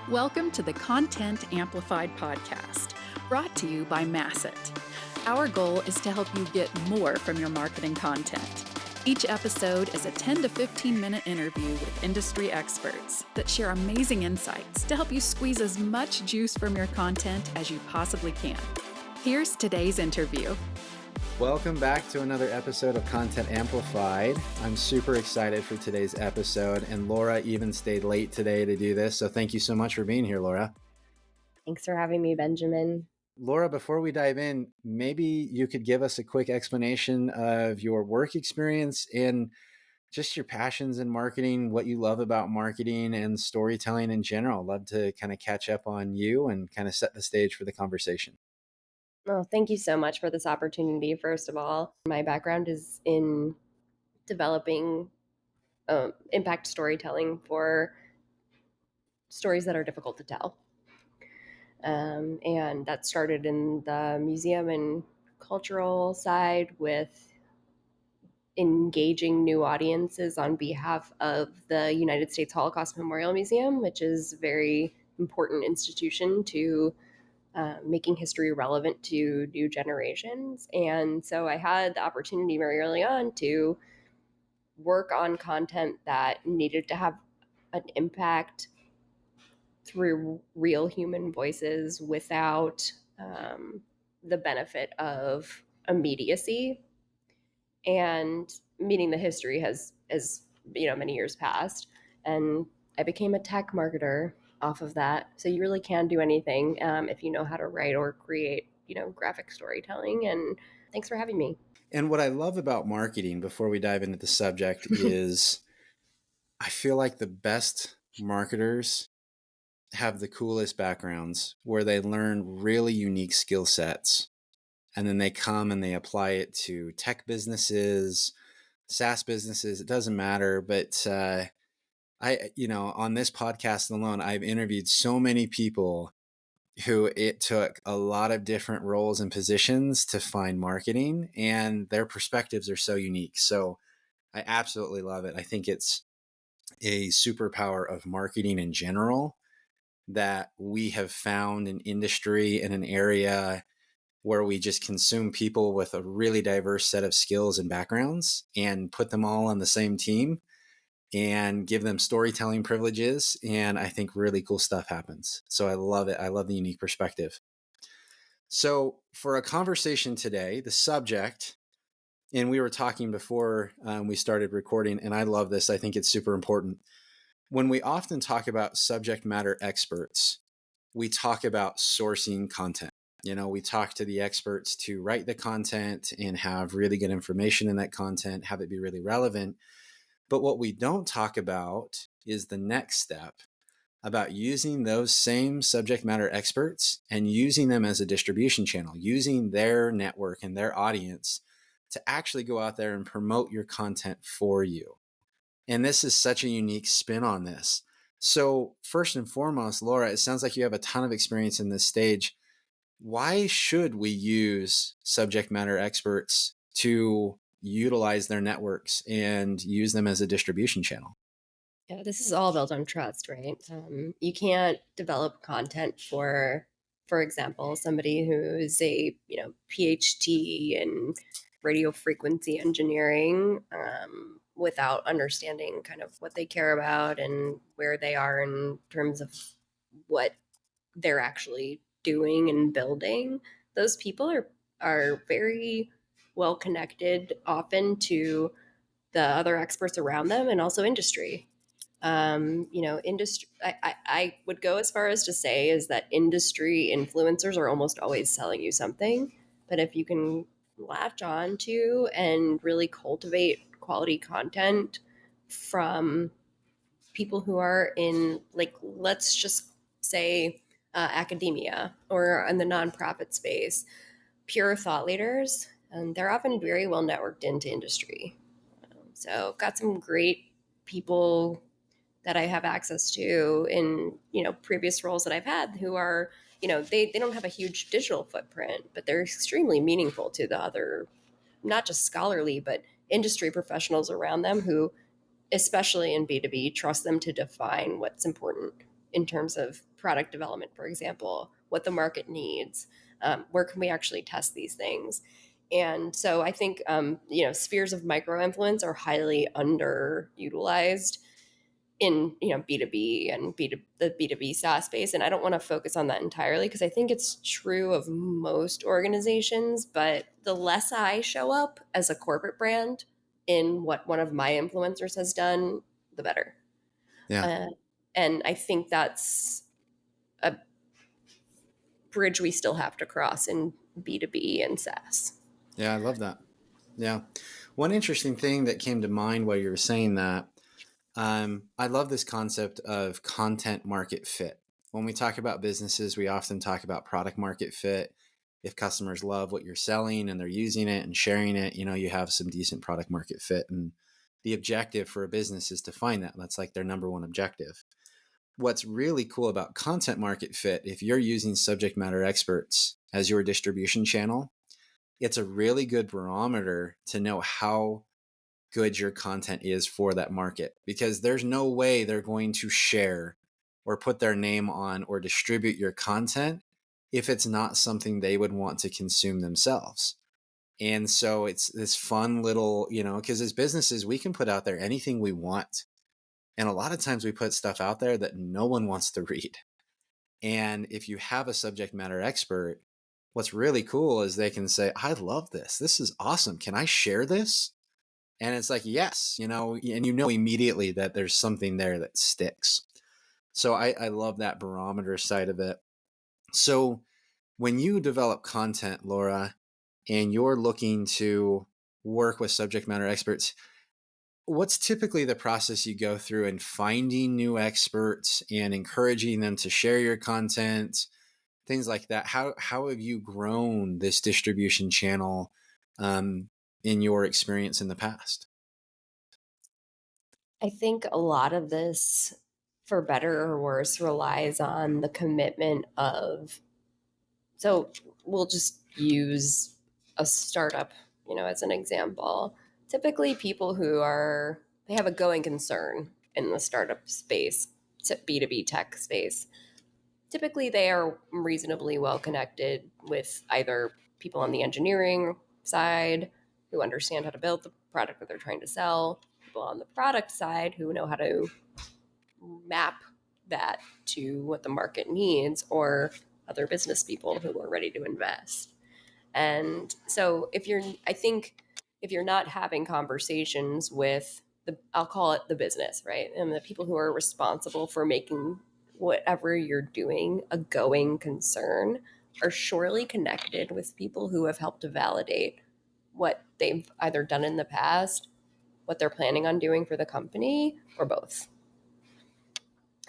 Welcome to the Content Amplified podcast, brought to you by Masset. Our goal is to help you get more from your marketing content. Each episode is a 10 to 15 minute interview with industry experts that share amazing insights to help you squeeze as much juice from your content as you possibly can. Here's today's interview. Welcome back to another episode of Content Amplified. I'm super excited for today's episode, and Laura even stayed late today to do this, so thank you so much for being here, Laura. Thanks for having me, Benjamin. Laura, before we dive in, maybe you could give us a quick explanation of your work experience and just your passions in marketing, what you love about marketing and storytelling in general. Love to kind of catch up on you and kind of set the stage for the conversation. Well, thank you so much for this opportunity, first of all. My background is in developing impact storytelling for stories that are difficult to tell. And that started in the museum and cultural side with engaging new audiences on behalf of the United States Holocaust Memorial Museum, which is a very important institution to making history relevant to new generations. And so I had the opportunity very early on to work on content that needed to have an impact through real human voices without the benefit of immediacy. And meaning the history has many years passed, and I became a tech marketer off of that. So you really can do anything if you know how to write or create, graphic storytelling. And thanks for having me. And what I love about marketing, before we dive into the subject, is I feel like the best marketers have the coolest backgrounds where they learn really unique skill sets. And then they come and they apply it to tech businesses, SaaS businesses, it doesn't matter. But on this podcast alone, I've interviewed so many people who it took a lot of different roles and positions to find marketing, and their perspectives are so unique. So I absolutely love it. I think it's a superpower of marketing in general that we have found an industry in an area where we just consume people with a really diverse set of skills and backgrounds and put them all on the same team and give them storytelling privileges. And I think really cool stuff happens. So I love it. I love the unique perspective. So for a conversation today, the subject, and we were talking before we started recording, and I love this. I think it's super important. When we often talk about subject matter experts, we talk about sourcing content. We talk to the experts to write the content and have really good information in that content, have it be really relevant. But what we don't talk about is the next step about using those same subject matter experts and using them as a distribution channel, using their network and their audience to actually go out there and promote your content for you. And this is such a unique spin on this. So first and foremost, Laura, it sounds like you have a ton of experience in this stage. Why should we use subject matter experts to utilize their networks and use them as a distribution channel? Yeah, this is all built on trust, right? You can't develop content for example, somebody who's a PhD in radio frequency engineering without understanding kind of what they care about and where they are in terms of what they're actually doing and building. Those people are very well connected often to the other experts around them and also industry. Industry. I would go as far as to say is that industry influencers are almost always selling you something, but if you can latch on to and really cultivate quality content from people who are in, like, let's just say academia or in the nonprofit space, pure thought leaders, and they're often very well networked into industry. So got some great people that I have access to in, previous roles that I've had who are, they don't have a huge digital footprint, but they're extremely meaningful to the other, not just scholarly, but industry professionals around them who, especially in B2B, trust them to define what's important. in terms of product development, for example, what the market needs, where can we actually test these things. And so I think, spheres of micro influence are highly underutilized in, B2B and the B2B SaaS space. And I don't want to focus on that entirely because I think it's true of most organizations. But the less I show up as a corporate brand in what one of my influencers has done, the better. Yeah. Uh, and I think that's a bridge we still have to cross in B2B and SaaS. Yeah, I love that. Yeah. One interesting thing that came to mind while you were saying that, I love this concept of content market fit. When we talk about businesses, we often talk about product market fit. If customers love what you're selling and they're using it and sharing it, you have some decent product market fit. And the objective for a business is to find that. That's like their number one objective. What's really cool about content market fit, if you're using subject matter experts as your distribution channel, it's a really good barometer to know how good your content is for that market, because there's no way they're going to share or put their name on or distribute your content if it's not something they would want to consume themselves. And so it's this fun little, because as businesses, we can put out there anything we want. And a lot of times we put stuff out there that no one wants to read. And if you have a subject matter expert, what's really cool is they can say, I love this. This is awesome. Can I share this? And it's like, yes, and immediately that there's something there that sticks. So I love that barometer side of it. So when you develop content, Laura, and you're looking to work with subject matter experts, what's typically the process you go through in finding new experts and encouraging them to share your content, things like that? How have you grown this distribution channel in your experience in the past? I think a lot of this, for better or worse, relies on the commitment of, so we'll just use a startup, as an example. Typically people they have a going concern in the startup space, B2B tech space. Typically they are reasonably well connected with either people on the engineering side who understand how to build the product that they're trying to sell, people on the product side who know how to map that to what the market needs, or other business people who are ready to invest. And so I think if you're not having conversations with I'll call it the business, right? And the people who are responsible for making whatever you're doing a going concern are surely connected with people who have helped to validate what they've either done in the past, what they're planning on doing for the company, or both.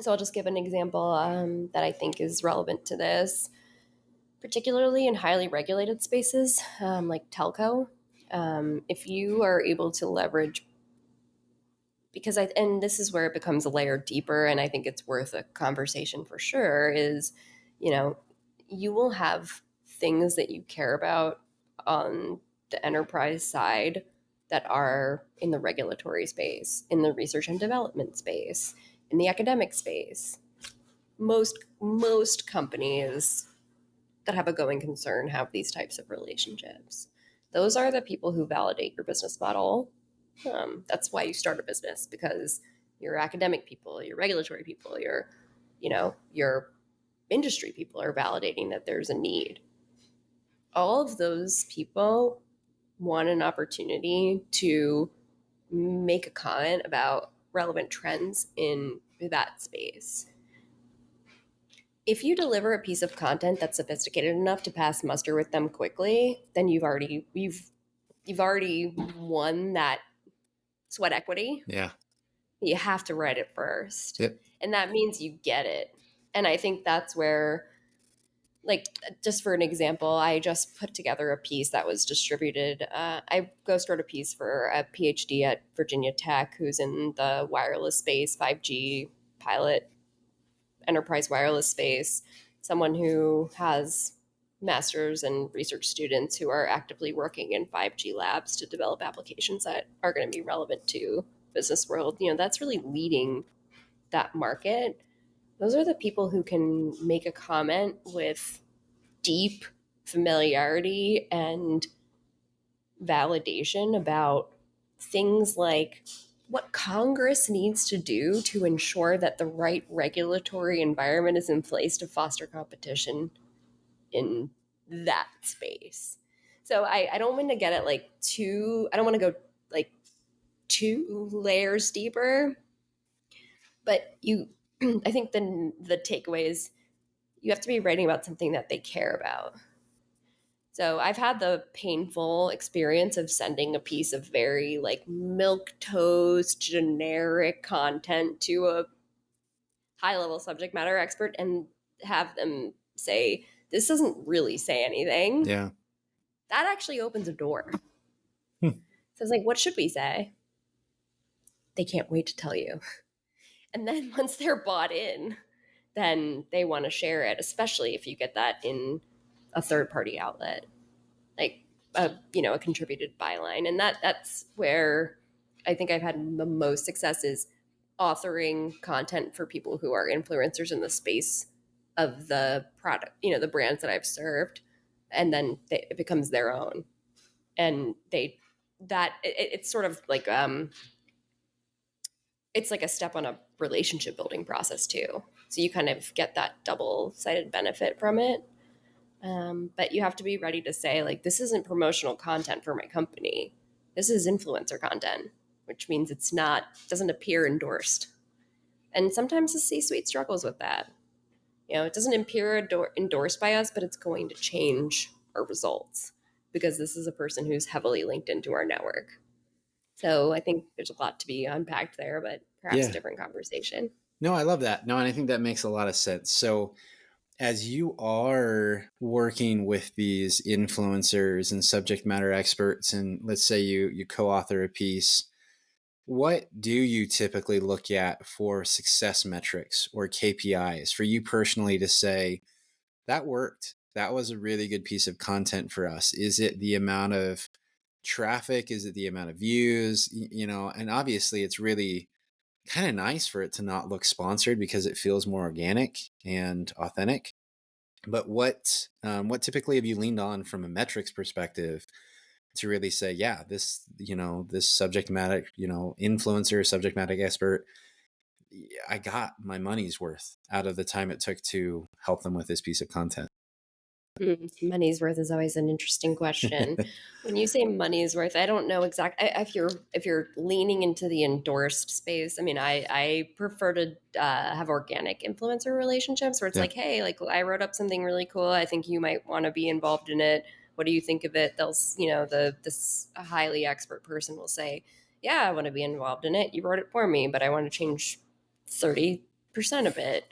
So I'll just give an example that I think is relevant to this, particularly in highly regulated spaces like telco. If you are able to leverage, and this is where it becomes a layer deeper, and I think it's worth a conversation for sure, is, you know, you will have things that you care about on the enterprise side that are in the regulatory space, in the research and development space, in the academic space. Most companies that have a going concern have these types of relationships. Those are the people who validate your business model. That's why you start a business, because your academic people, your regulatory people, your industry people are validating that there's a need. All of those people want an opportunity to make a comment about relevant trends in that space. If you deliver a piece of content that's sophisticated enough to pass muster with them quickly, then you've already won that sweat equity. Yeah. You have to write it first. Yep. And that means you get it. And I think that's where, like, just for an example, I just put together a piece that was distributed. I ghost wrote a piece for a PhD at Virginia Tech who's in the wireless space, 5G pilot, enterprise wireless space, someone who has masters and research students who are actively working in 5G labs to develop applications that are going to be relevant to business world. That's really leading that market. Those are the people who can make a comment with deep familiarity and validation about things like what Congress needs to do to ensure that the right regulatory environment is in place to foster competition in that space. So I don't want to get it like too, I don't want to go like 2 layers deeper, but I think the takeaway is you have to be writing about something that they care about. So I've had the painful experience of sending a piece of very like milk toast generic content to a high level subject matter expert and have them say, this doesn't really say anything. Yeah. That actually opens a door. Hmm. So it's like, what should we say? They can't wait to tell you. And then once they're bought in, then they want to share it, especially if you get that in a third party outlet, like a contributed byline. And that's where I think I've had the most success is authoring content for people who are influencers in the space of the product, the brands that I've served, and then it becomes their own. And it's sort of like it's like a step on a relationship building process too. So you kind of get that double-sided benefit from it. But you have to be ready to say, like, this isn't promotional content for my company. This is influencer content, which means doesn't appear endorsed. And sometimes the C-suite struggles with that. It doesn't appear endorsed by us, but it's going to change our results because this is a person who's heavily linked into our network. So I think there's a lot to be unpacked there, but perhaps a Yeah. different conversation. No, I love that. No, and I think that makes a lot of sense. So, as you are working with these influencers and subject matter experts, and let's say you co-author a piece, what do you typically look at for success metrics or KPIs for you personally to say that worked? That was a really good piece of content for us. Is it the amount of traffic? Is it the amount of views? And obviously it's really kind of nice for it to not look sponsored because it feels more organic and authentic. But what typically have you leaned on from a metrics perspective to really say, yeah, this subject matter, influencer, subject matter expert, I got my money's worth out of the time it took to help them with this piece of content? Money's worth is always an interesting question. When you say money's worth, I don't know exactly if you're leaning into the endorsed space. I mean, I prefer to have organic influencer relationships where it's Yeah. like, hey, like I wrote up something really cool. I think you might want to be involved in it. What do you think of it? This highly expert person will say, yeah, I want to be involved in it. You wrote it for me, but I want to change 30% of it.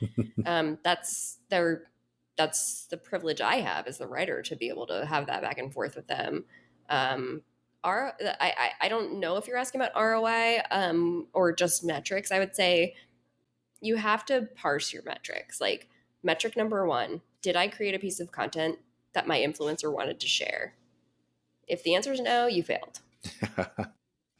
That's the privilege I have as the writer to be able to have that back and forth with them. I don't know if you're asking about ROI or just metrics. I would say you have to parse your metrics. Like metric number 1, did I create a piece of content that my influencer wanted to share? If the answer is no, you failed.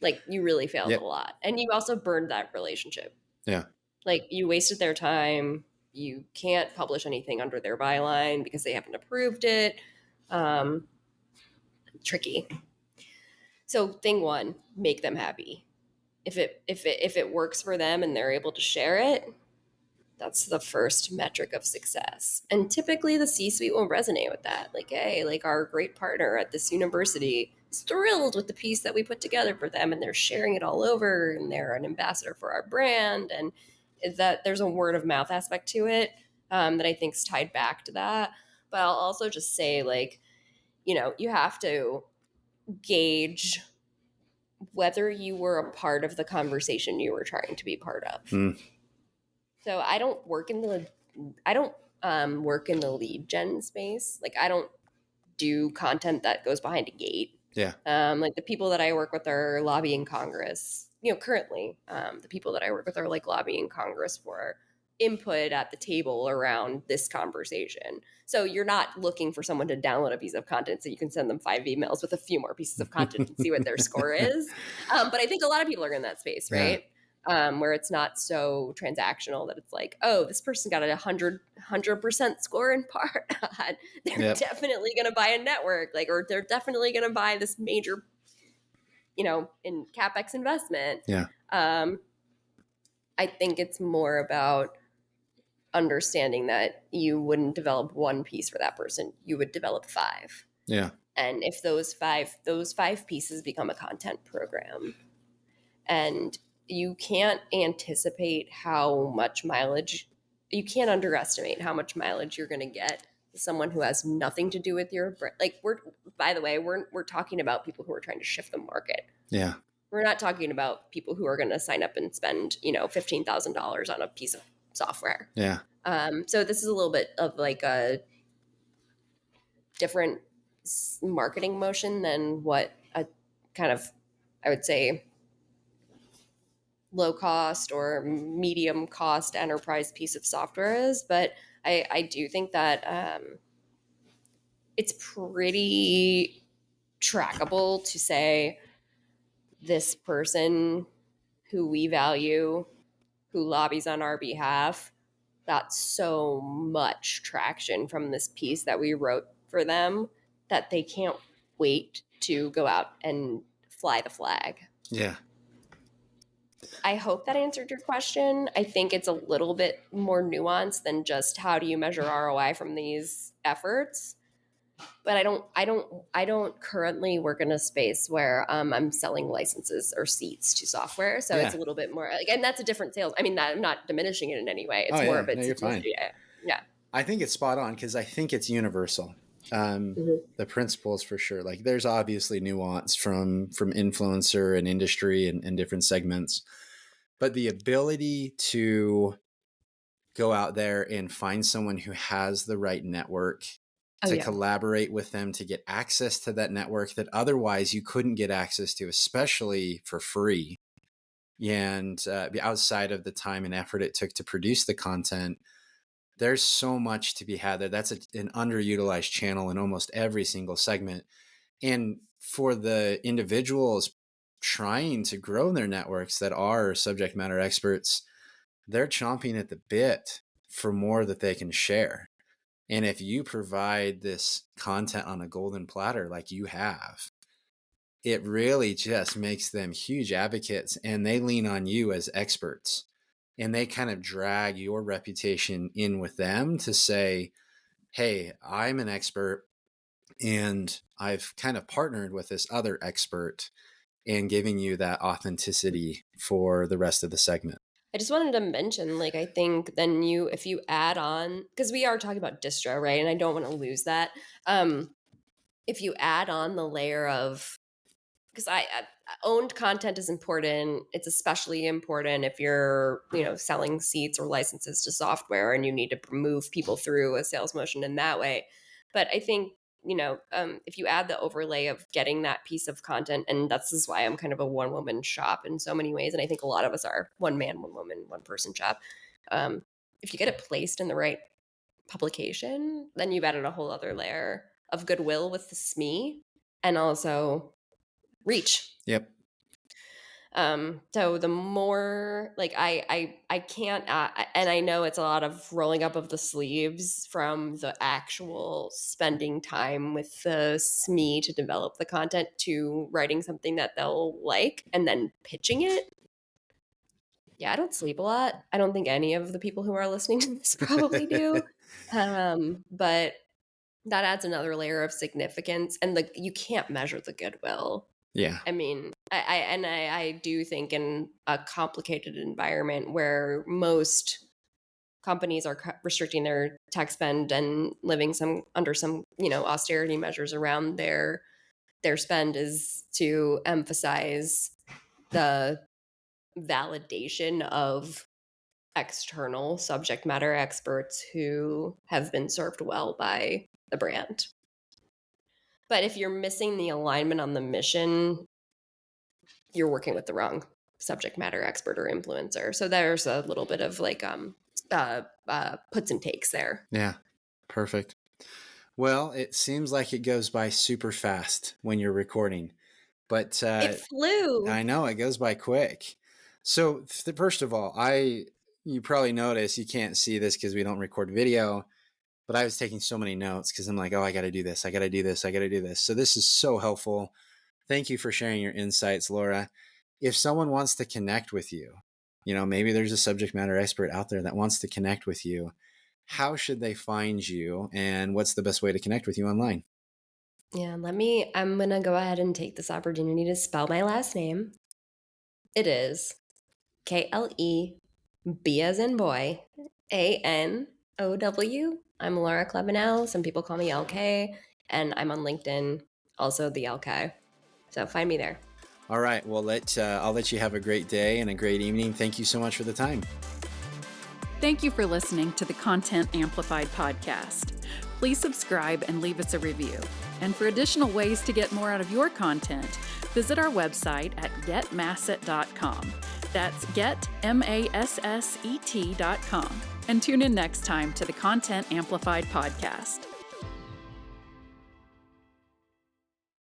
Like you really failed Yeah. a lot. And you also burned that relationship. Yeah. Like you wasted their time. You can't publish anything under their byline because they haven't approved it. Um, Tricky. So thing 1, make them happy. If it works for them and they're able to share it, that's the first metric of success. And typically the C-suite will resonate with that. Like, hey, like our great partner at this university is thrilled with the piece that we put together for them and they're sharing it all over and they're an ambassador for our brand. And that there's a word of mouth aspect to it that I think is tied back to that. But I'll also just say, like, you have to gauge whether you were a part of the conversation you were trying to be part of. Mm. So I don't work in the lead gen space. Like I don't do content that goes behind a gate. Yeah. Like the people that I work with are lobbying Congress. Currently, the people that I work with are like lobbying Congress for input at the table around this conversation. So you're not looking for someone to download a piece of content so you can send them 5 emails with a few more pieces of content and see what their score is. But I think a lot of people are in that space, Yeah. right? where it's not so transactional that it's like, oh, this person got a 100% score in part. They're Yep. definitely going to buy a network, like, or they're definitely going to buy this major, in CapEx investment. Yeah. I think it's more about understanding that you wouldn't develop one piece for that person. You would develop 5. Yeah. And if those five pieces become a content program, and you can't anticipate how much mileage, you can't underestimate how much mileage you're going to get someone who has nothing to do with your brand. Like, by the way, we're talking about people who are trying to shift the market. Yeah. We're not talking about people who are going to sign up and spend, $15,000 on a piece of software. Yeah. So this is a little bit of like a different marketing motion than what a kind of, I would say, low cost or medium cost enterprise piece of software is. But I do think that it's pretty trackable to say this person who we value, who lobbies on our behalf, got so much traction from this piece that we wrote for them that they can't wait to go out and fly the flag. Yeah. I hope that answered your question. I think it's a little bit more nuanced than just how do you measure ROI from these efforts. But I don't currently work in a space where I'm selling licenses or seats to software. So it's a little bit more like, and that's a different sales. I mean, I'm not diminishing it in any way. It's more of No, you're fine. Yeah. I think it's spot on because I think it's universal. The principles for sure. Like there's obviously nuance from influencer and industry and different segments, but the ability to go out there and find someone who has the right network to collaborate with them, to get access to that network that otherwise you couldn't get access to, especially for free. And outside of the time and effort it took to produce the content, there's so much to be had there. That's an underutilized channel in almost every single segment. And for the individuals trying to grow their networks that are subject matter experts, they're chomping at the bit for more that they can share. And if you provide this content on a golden platter like you have, it really just makes them huge advocates, and they lean on you as experts, and they kind of drag your reputation in with them to say, hey, I'm an expert and I've kind of partnered with this other expert, and giving you that authenticity for the rest of the segment. I just wanted to mention, like, I think then if you add on, because we are talking about distro, right? And I don't want to lose that. If you add on the layer of, because I owned content is important. It's especially important if you're, selling seats or licenses to software and you need to move people through a sales motion in that way. But I think, if you add the overlay of getting that piece of content, and this is why I'm kind of a one woman shop in so many ways. And I think a lot of us are one man, one woman, one person shop. If you get it placed in the right publication, then you've added a whole other layer of goodwill with the SME and also reach. Yep. So the more like I can't, and I know it's a lot of rolling up of the sleeves from the actual spending time with the SME to develop the content to writing something that they'll like and then pitching it. Yeah, I don't sleep a lot. I don't think any of the people who are listening to this probably do. But that adds another layer of significance, and you can't measure the goodwill. Yeah. I mean, I do think in a complicated environment where most companies are restricting their tech spend and living under some austerity measures around their spend, is to emphasize the validation of external subject matter experts who have been served well by the brand. But if you're missing the alignment on the mission, you're working with the wrong subject matter expert or influencer. So there's a little bit of like puts and takes there. Yeah. Perfect. Well, it seems like it goes by super fast when you're recording, but It flew. I know it goes by quick. So first of all, you probably notice you can't see this because we don't record video, but I was taking so many notes because I'm like, oh, I got to do this. I got to do this. I got to do this. So this is so helpful. Thank you for sharing your insights, Laura. If someone wants to connect with you, maybe there's a subject matter expert out there that wants to connect with you. How should they find you, and what's the best way to connect with you online? Yeah, I'm going to go ahead and take this opportunity to spell my last name. It is KleB as in boy, Anow. I'm Laura Klebanel. Some people call me LK, and I'm on LinkedIn, also the LK. So find me there. All right. Well, I'll let you have a great day and a great evening. Thank you so much for the time. Thank you for listening to the Content Amplified podcast. Please subscribe and leave us a review. And for additional ways to get more out of your content, visit our website at getmasset.com. That's getmasset.com. And tune in next time to the Content Amplified podcast.